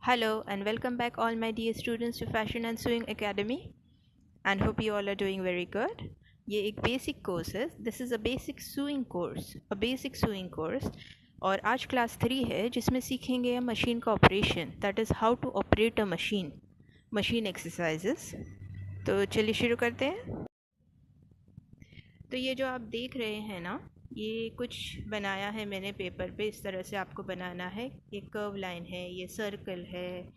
Hello and welcome back all my dear students to Fashion and Sewing Academy and hope you all are doing very good. ये एक basic course है. This is a basic swing course और आज class 3 है जिसमें सीखेंगे हम machine का operation, that is how to operate a machine exercises. तो चलिए शुरू करते हैं. तो ये जो आप देख रहे हैं ना, ये कुछ बनाया है मैंने पेपर पे. इस तरह से आपको बनाना है. ये कर्व लाइन है, ये सर्कल है,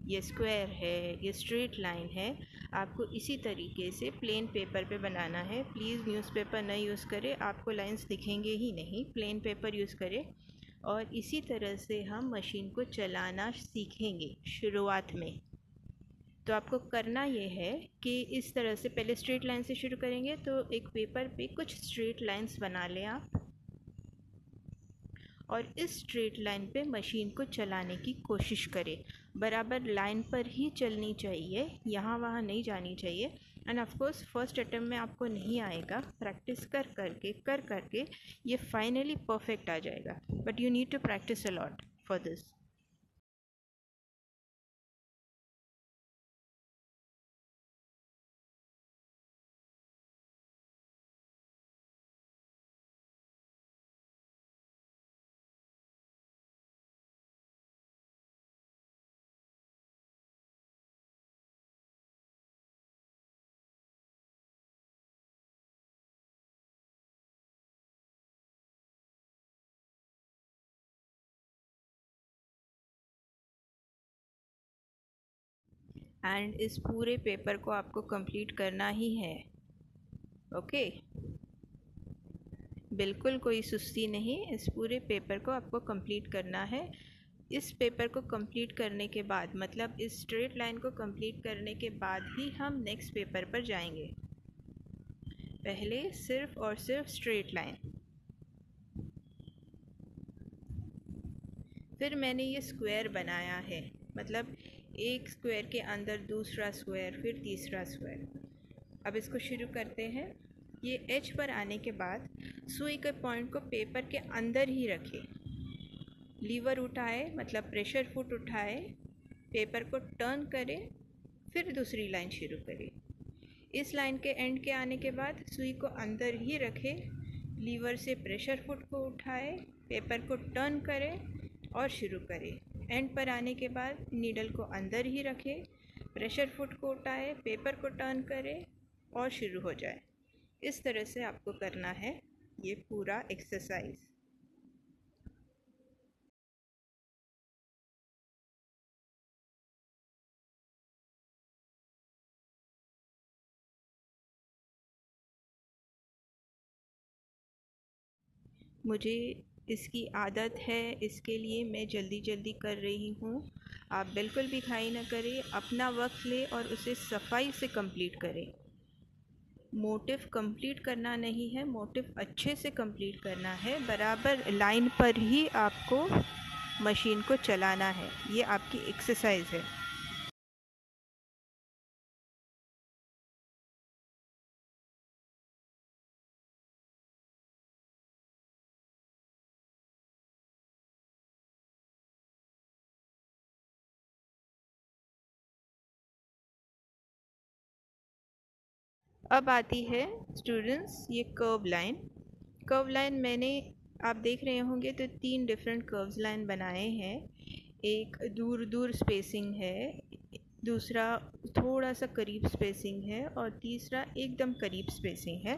ये स्क्वायर है, ये स्ट्रेट लाइन है. आपको इसी तरीके से प्लेन पेपर पे बनाना है. प्लीज़ न्यूज़पेपर न यूज़ करें, आपको लाइंस दिखेंगे ही नहीं. प्लेन पेपर यूज़ करें और इसी तरह से हम मशीन को चलाना सीखेंगे शुरुआत में. तो आपको करना ये है कि इस तरह से पहले स्ट्रेट लाइन से शुरू करेंगे. तो एक पेपर पे कुछ स्ट्रेट लाइंस बना लें आप और इस स्ट्रेट लाइन पे मशीन को चलाने की कोशिश करें. बराबर लाइन पर ही चलनी चाहिए, यहाँ वहाँ नहीं जानी चाहिए. End of course first attempt में आपको नहीं आएगा. प्रैक्टिस कर करके ये फाइनली परफेक्ट आ जाएगा. But you need to practise a lot for this. And इस पूरे पेपर को आपको कंप्लीट करना ही है. ओके बिल्कुल कोई सुस्ती नहीं. इस पूरे पेपर को आपको कंप्लीट करना है. इस पेपर को कंप्लीट करने के बाद, मतलब इस स्ट्रेट लाइन को कंप्लीट करने के बाद ही हम नेक्स्ट पेपर पर जाएंगे. पहले सिर्फ और सिर्फ स्ट्रेट लाइन. फिर मैंने ये स्क्वायर बनाया है, मतलब एक स्क्वायर के अंदर दूसरा स्क्वायर, फिर तीसरा स्क्वायर. अब इसको शुरू करते हैं. ये एज पर आने के बाद सुई के पॉइंट को पेपर के अंदर ही रखें. लीवर उठाए, मतलब प्रेशर फुट उठाए, पेपर को टर्न करें, फिर दूसरी लाइन शुरू करें. इस लाइन के एंड के आने के बाद सुई को अंदर ही रखें, लीवर से प्रेशर फुट को उठाए, पेपर को टर्न करें और शुरू करें. एंड पर आने के बाद नीडल को अंदर ही रखें, प्रेशर फुट को उठाए, पेपर को टर्न करें और शुरू हो जाए. इस तरह से आपको करना है ये पूरा एक्सरसाइज. मुझे इसकी आदत है, इसके लिए मैं जल्दी जल्दी कर रही हूँ. आप बिल्कुल भी घाई ना करें, अपना वक्त लें और उसे सफाई से कंप्लीट करें. मोटिव कंप्लीट करना नहीं है, मोटिव अच्छे से कंप्लीट करना है. बराबर लाइन पर ही आपको मशीन को चलाना है. ये आपकी एक्सरसाइज है. अब आती है स्टूडेंट्स ये कर्व लाइन. कर्व लाइन मैंने, आप देख रहे होंगे तो 3 डिफरेंट कर्व्स लाइन बनाए हैं. एक दूर दूर स्पेसिंग है, दूसरा थोड़ा सा करीब स्पेसिंग है और तीसरा एकदम करीब स्पेसिंग है.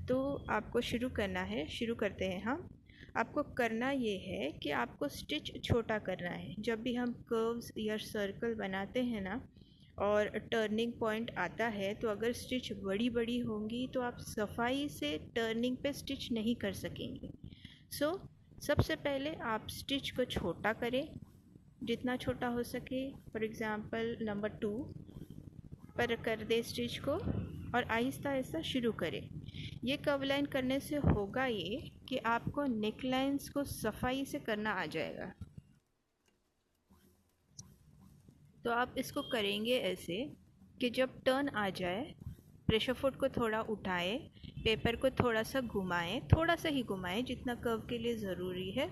तो आपको शुरू करना है. शुरू करते हैं हम. आपको करना ये है कि आपको स्टिच छोटा करना है. जब भी हम कर्व्स या सर्कल बनाते हैं ना और टर्निंग पॉइंट आता है, तो अगर स्टिच बड़ी बड़ी होंगी तो आप सफाई से टर्निंग पे स्टिच नहीं कर सकेंगे. सो सबसे पहले आप स्टिच को छोटा करें, जितना छोटा हो सके. फॉर एग्ज़ाम्पल नंबर 2 पर कर दे स्टिच को और आहिस्ता आहिस्ता शुरू करें. ये कर्व लाइन करने से होगा ये कि आपको नेक लाइन्स को सफाई से करना आ जाएगा. तो आप इसको करेंगे ऐसे कि जब टर्न आ जाए, प्रेशर फुट को थोड़ा उठाए, पेपर को थोड़ा सा घुमाएं, थोड़ा सा ही घुमाएं जितना कर्व के लिए ज़रूरी है.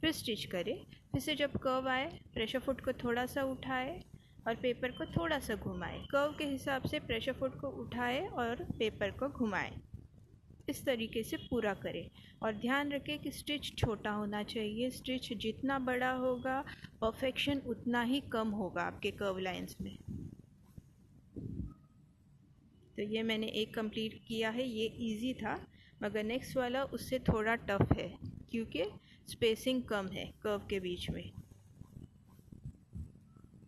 फिर स्टिच करें। फिर से जब कर्व आए, प्रेशर फुट को थोड़ा सा उठाए और पेपर को थोड़ा सा घुमाए। कर्व के हिसाब से प्रेशर फुट को उठाए और पेपर को घुमाए। इस तरीके से पूरा करें और ध्यान रखें कि स्टिच छोटा होना चाहिए। स्टिच जितना बड़ा होगा, परफेक्शन उतना ही कम होगा आपके कर्व लाइंस में। तो ये मैंने एक कंप्लीट किया है, ये इजी था, मगर नेक्स्ट वाला उससे थोड़ा टफ है क्योंकि स्पेसिंग कम है कर्व के बीच में।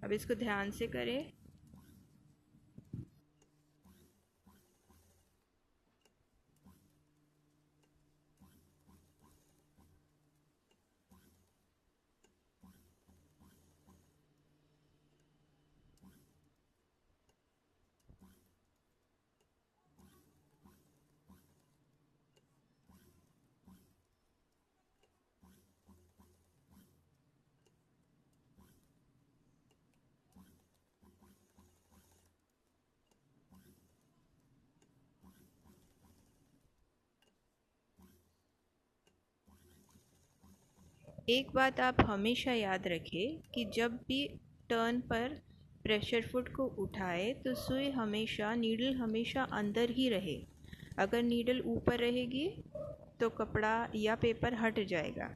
अब इसको ध्यान से करें। एक बात आप हमेशा याद रखें कि जब भी टर्न पर प्रेशर फुट को उठाए तो सुई हमेशा, नीडल हमेशा अंदर ही रहे। अगर नीडल ऊपर रहेगी तो कपड़ा या पेपर हट जाएगा।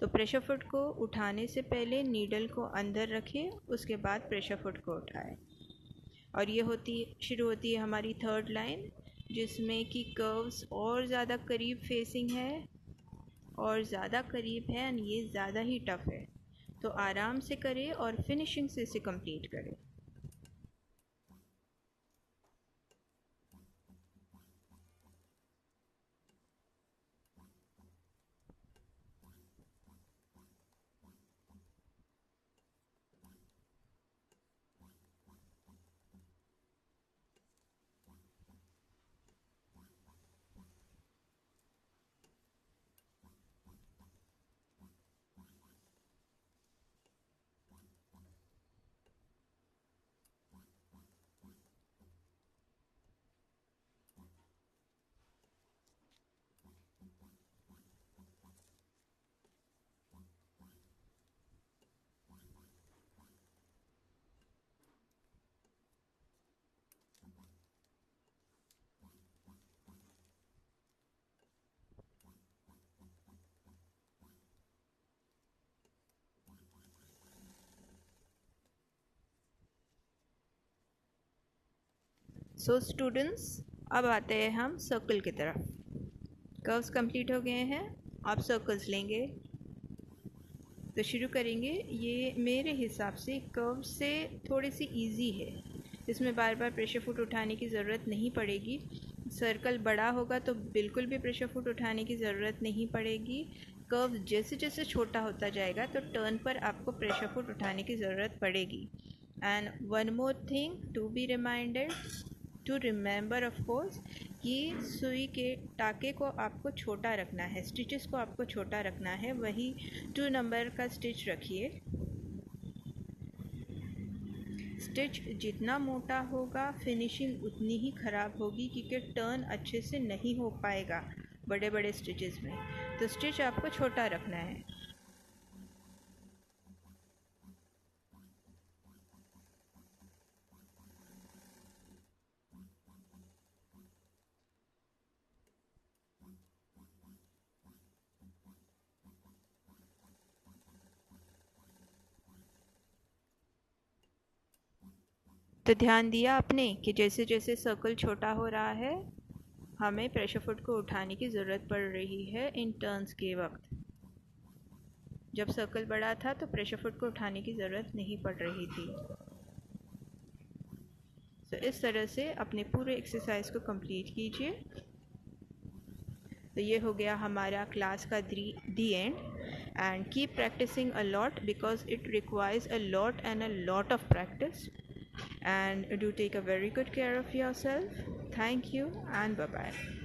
तो प्रेशर फुट को उठाने से पहले नीडल को अंदर रखें, उसके बाद प्रेशर फुट को उठाएं। और ये शुरू होती है हमारी थर्ड लाइन, जिसमें कि कर्व्स और ज़्यादा करीब फेसिंग है और ज़्यादा करीब है एंड ये ज़्यादा ही टफ है। तो आराम से करें और फिनिशिंग से इसे कंप्लीट करें। सो स्टूडेंट्स, अब आते हैं हम सर्कल की तरफ। कर्व्स कंप्लीट हो गए हैं, आप सर्कल्स लेंगे। तो शुरू करेंगे। ये मेरे हिसाब से कर्व से थोड़ी सी इजी है, इसमें बार बार प्रेशर फुट उठाने की ज़रूरत नहीं पड़ेगी। सर्कल बड़ा होगा तो बिल्कुल भी प्रेशर फुट उठाने की ज़रूरत नहीं पड़ेगी। कर्व जैसे जैसे छोटा होता जाएगा तो टर्न पर आपको प्रेशर फुट उठाने की ज़रूरत पड़ेगी। And one more thing to be reminded, to remember of course, कि सुई के टाके को आपको छोटा रखना है, स्टिचेस को आपको छोटा रखना है। वही 2 नंबर का स्टिच रखिए। स्टिच जितना मोटा होगा फिनिशिंग उतनी ही ख़राब होगी, क्योंकि टर्न अच्छे से नहीं हो पाएगा बड़े बड़े स्टिचेस में। तो स्टिच आपको छोटा रखना है। तो ध्यान दिया आपने कि जैसे जैसे सर्कल छोटा हो रहा है, हमें प्रेशर फुट को उठाने की ज़रूरत पड़ रही है इन टर्न्स के वक्त। जब सर्कल बड़ा था तो प्रेशर फुट को उठाने की ज़रूरत नहीं पड़ रही थी। तो इस तरह से अपने पूरे एक्सरसाइज को कंप्लीट कीजिए। तो ये हो गया हमारा क्लास का the end. And keep practising a lot because it requires a lot and a lot of practice. And do take a very good care of yourself. Thank you and bye bye.